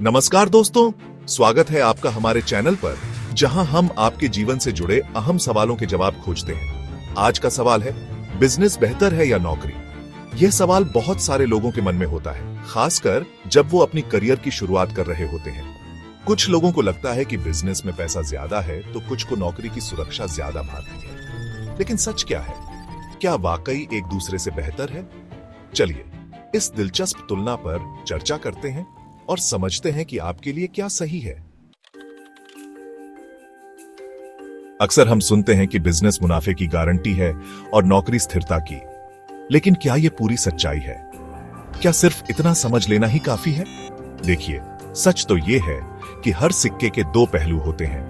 नमस्कार दोस्तों, स्वागत है आपका हमारे चैनल पर, जहां हम आपके जीवन से जुड़े अहम सवालों के जवाब खोजते हैं। आज का सवाल है, बिजनेस बेहतर है या नौकरी? यह सवाल बहुत सारे लोगों के मन में होता है, खासकर जब वो अपनी करियर की शुरुआत कर रहे होते हैं। कुछ लोगों को लगता है कि बिजनेस में पैसा ज्यादा है, तो कुछ को नौकरी की सुरक्षा ज्यादा भाती है। लेकिन सच क्या है? क्या वाकई एक दूसरे से बेहतर है? चलिए इस दिलचस्प तुलना पर चर्चा करते हैं और समझते हैं कि आपके लिए क्या सही है। अक्सर हम सुनते हैं कि बिजनेस मुनाफे की गारंटी है और नौकरी स्थिरता की। लेकिन क्या यह पूरी सच्चाई है? क्या सिर्फ इतना समझ लेना ही काफी है? देखिए, सच तो यह है कि हर सिक्के के दो पहलू होते हैं।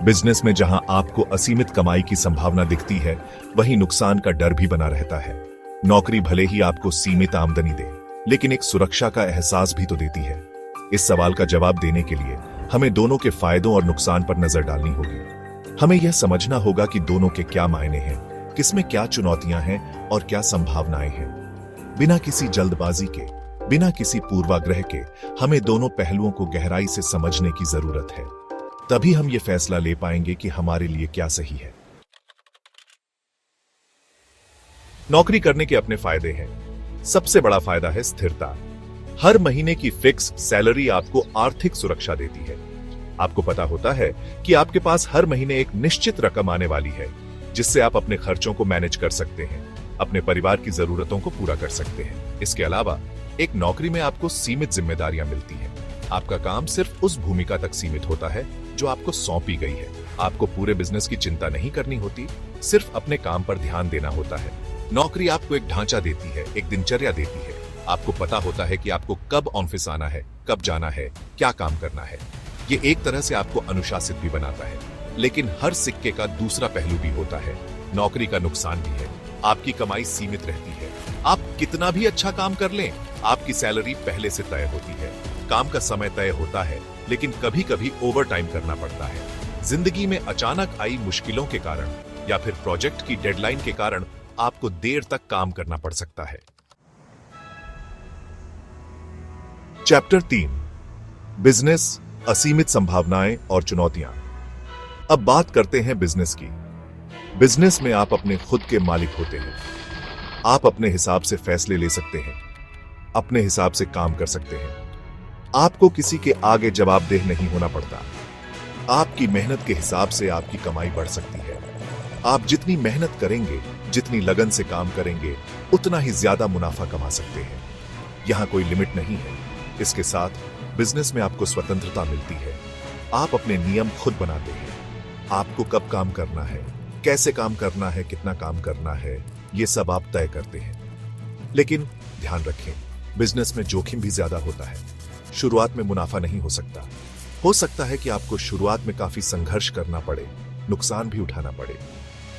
बिजनेस में जहां आपको असीमित कमाई की संभावना दिखती है, वहीं नुकसान का डर भी बना रहता है। नौकरी भले ही आपको सीमित आमदनी दे, लेकिन एक सुरक्षा का एहसास भी तो देती है। इस सवाल का जवाब देने के लिए हमें दोनों के फायदों और नुकसान पर नजर डालनी होगी। हमें यह समझना होगा कि दोनों के क्या मायने हैं, किसमें क्या चुनौतियां हैं और क्या संभावनाएं हैं। बिना किसी जल्दबाजी के, बिना किसी पूर्वाग्रह के, हमें दोनों पहलुओं को गहराई से समझने की जरूरत है। तभी हम ये फैसला ले पाएंगे कि हमारे लिए क्या सही है। नौकरी करने के अपने फायदे हैं। सबसे बड़ा फायदा है स्थिरता। हर महीने की फिक्स सैलरी आपको आर्थिक सुरक्षा देती है। आपको पता होता है कि आपके पास हर महीने एक निश्चित रकम आने वाली है, जिससे आप अपने खर्चों को मैनेज कर सकते हैं, अपने परिवार की जरूरतों को पूरा कर सकते हैं। इसके अलावा एक नौकरी में आपको सीमित जिम्मेदारियां मिलती हैं। आपका काम सिर्फ उस भूमिका तक सीमित होता है जो आपको सौंपी गई है। आपको पूरे बिजनेस की चिंता नहीं करनी होती, सिर्फ अपने काम पर ध्यान देना होता है। नौकरी आपको एक ढांचा देती है, एक दिनचर्या देती है। आपको पता होता है कि आपको कब ऑफिस आना है, कब जाना है, क्या काम करना है। ये एक तरह से आपको अनुशासित भी बनाता है। लेकिन हर सिक्के का दूसरा पहलू भी होता है। नौकरी का नुकसान भी है। आपकी कमाई सीमित रहती है। आप कितना भी अच्छा काम कर लें, आपकी सैलरी पहले से तय होती है। काम का समय तय होता है, लेकिन कभी कभी ओवर टाइम करना पड़ता है। जिंदगी में अचानक आई मुश्किलों के कारण या फिर प्रोजेक्ट की डेडलाइन के कारण आपको देर तक काम करना पड़ सकता है। चैप्टर 3, बिजनेस, असीमित संभावनाएं और चुनौतियां। अब बात करते हैं बिजनेस की। बिजनेस में आप अपने खुद के मालिक होते हैं। आप अपने हिसाब से फैसले ले सकते हैं, अपने हिसाब से काम कर सकते हैं। आपको किसी के आगे जवाबदेह नहीं होना पड़ता। आपकी मेहनत के हिसाब से आपकी कमाई बढ़ सकती है। आप जितनी मेहनत करेंगे, जितनी लगन से काम करेंगे, उतना ही ज्यादा मुनाफा कमा सकते हैं। यहां कोई लिमिट नहीं है। इसके साथ बिजनेस में आपको स्वतंत्रता मिलती है। आप अपने नियम खुद बनाते हैं। आपको कब काम करना है, कैसे काम करना है, कितना काम करना है, ये सब आप तय करते हैं। लेकिन ध्यान रखें, बिजनेस में जोखिम भी ज्यादा होता है। शुरुआत में मुनाफा नहीं हो सकता। हो सकता है कि आपको शुरुआत में काफी संघर्ष करना पड़े, नुकसान भी उठाना पड़े।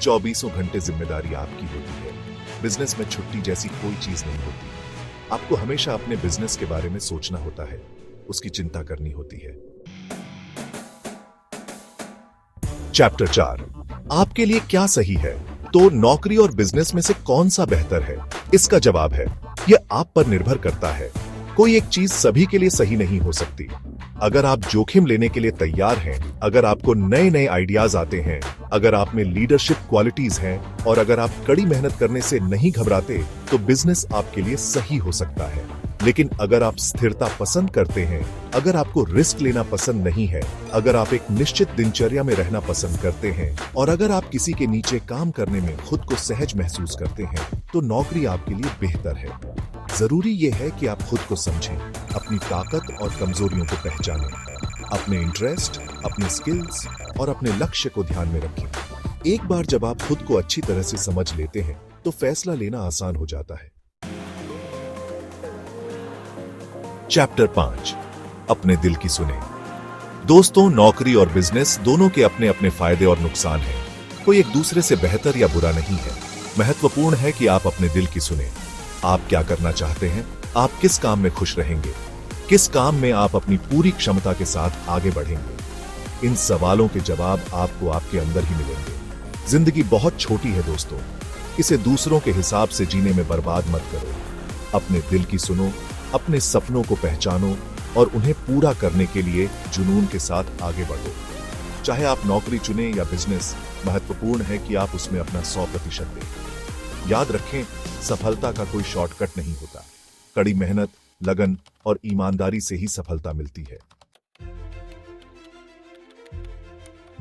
24 घंटे जिम्मेदारी आपकी होती है। बिजनेस में छुट्टी जैसी कोई चीज नहीं होती। आपको हमेशा अपने बिजनेस के बारे में सोचना होता है, उसकी चिंता करनी होती है। चैप्टर 4, आपके लिए क्या सही है? तो नौकरी और बिजनेस में से कौन सा बेहतर है? इसका जवाब है, यह आप पर निर्भर करता है। कोई एक चीज सभी के लिए सही नहीं हो सकती। अगर आप जोखिम लेने के लिए तैयार हैं, अगर आपको नए नए आइडियाज आते हैं, अगर आप में लीडरशिप क्वालिटीज हैं और अगर आप कड़ी मेहनत करने से नहीं घबराते, तो बिजनेस आपके लिए सही हो सकता है। लेकिन अगर आप स्थिरता पसंद करते हैं, अगर आपको रिस्क लेना पसंद नहीं है, अगर आप एक निश्चित दिनचर्या में रहना पसंद करते हैं और अगर आप किसी के नीचे काम करने में खुद को सहज महसूस करते हैं, तो नौकरी आपके लिए बेहतर है। जरूरी यह है कि आप खुद को समझें, अपनी ताकत और कमजोरियों को पहचानें, अपने इंटरेस्ट, अपने स्किल्स और अपने लक्ष्य को ध्यान में रखें। एक बार जब आप खुद को अच्छी तरह से समझ लेते हैं, तो फैसला लेना आसान हो जाता है। चैप्टर 5, अपने दिल की सुने। दोस्तों, नौकरी और बिजनेस दोनों के अपने अपने फायदे और नुकसान हैं। कोई एक दूसरे से बेहतर या बुरा नहीं है। महत्वपूर्ण है कि आप अपने दिल की सुने। आप क्या करना चाहते हैं? आप किस काम में खुश रहेंगे? किस काम में आप अपनी पूरी क्षमता के साथ आगे बढ़ेंगे? इन सवालों के जवाब आपको आपके अंदर ही मिलेंगे। जिंदगी बहुत छोटी है दोस्तों, इसे दूसरों के हिसाब से जीने में बर्बाद मत करो। अपने दिल की सुनो, अपने सपनों को पहचानो और उन्हें पूरा करने के लिए जुनून के साथ आगे बढ़ो। चाहे आप नौकरी चुने या बिजनेस, महत्वपूर्ण है कि आप उसमें अपना 100% दें। याद रखें, सफलता का कोई शॉर्टकट नहीं होता। कड़ी मेहनत, लगन और ईमानदारी से ही सफलता मिलती है।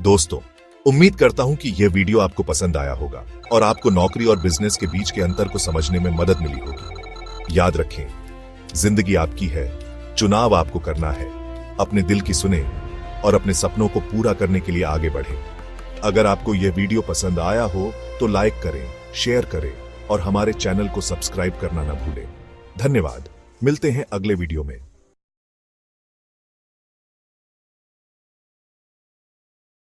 दोस्तों, उम्मीद करता हूं कि यह वीडियो आपको पसंद आया होगा और आपको नौकरी और बिजनेस के बीच के अंतर को समझने में मदद मिली होगी। याद रखें, जिंदगी आपकी है, चुनाव आपको करना है। अपने दिल की सुने और अपने सपनों को पूरा करने के लिए आगे बढ़ें। अगर आपको यह वीडियो पसंद आया हो तो लाइक करें, शेयर करें और हमारे चैनल को सब्सक्राइब करना न भूलें। धन्यवाद। मिलते हैं अगले वीडियो में।